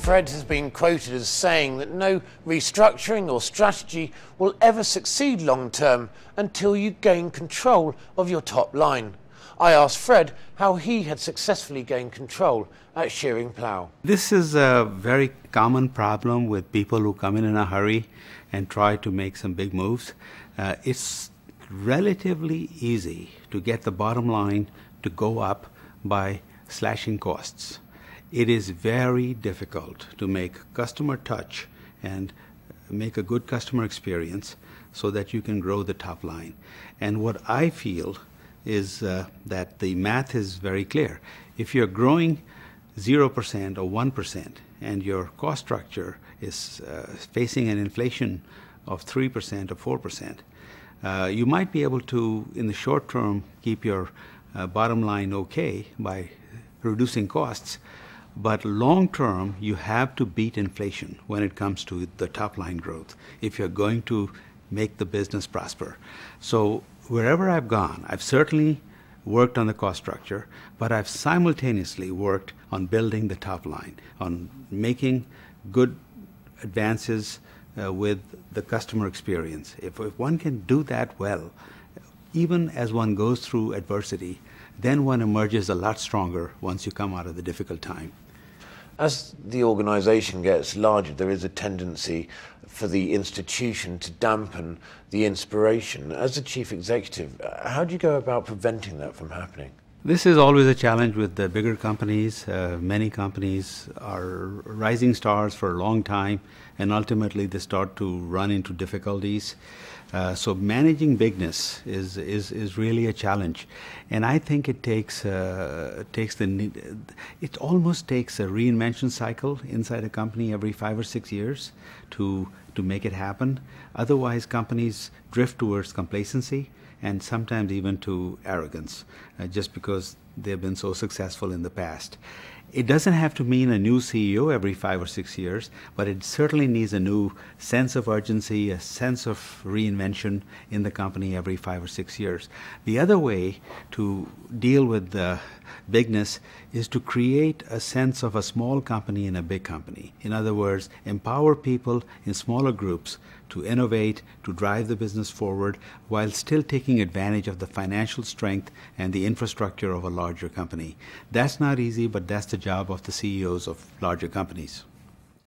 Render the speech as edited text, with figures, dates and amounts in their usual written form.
Fred has been quoted as saying that no restructuring or strategy will ever succeed long term until you gain control of your top line. I asked Fred how he had successfully gained control at Shearing Plough. This is a very common problem with people who come in a hurry and try to make some big moves. It's relatively easy to get the bottom line to go up by slashing costs. It is very difficult to make customer touch and make a good customer experience so that you can grow the top line. And what I feel is that the math is very clear. If you're growing 0% or 1% and your cost structure is facing an inflation of 3% or 4%, you might be able to, in the short term, keep your bottom line okay by reducing costs. But long term, you have to beat inflation when it comes to the top line growth if you're going to make the business prosper. So wherever I've gone, I've certainly worked on the cost structure, but I've simultaneously worked on building the top line, on making good advances with the customer experience. If one can do that well, even as one goes through adversity, then one emerges a lot stronger once you come out of the difficult time. As the organisation gets larger, there is a tendency for the institution to dampen the inspiration. As the chief executive, how do you go about preventing that from happening? This is always a challenge with the bigger companies. Many companies are rising stars for a long time, and ultimately they start to run into difficulties. So managing bigness is really a challenge, and I think it almost takes a reinvention cycle inside a company every 5 or 6 years to make it happen. Otherwise, companies drift towards complacency and sometimes even to arrogance, just because they've been so successful in the past. It doesn't have to mean a new CEO every 5 or 6 years, but it certainly needs a new sense of urgency, a sense of reinvention in the company every 5 or 6 years. The other way to deal with the bigness is to create a sense of a small company in a big company. In other words, empower people in smaller groups to innovate, to drive the business forward, while still taking advantage of the financial strength and the infrastructure of a larger company. That's not easy, but that's the job of the CEOs of larger companies.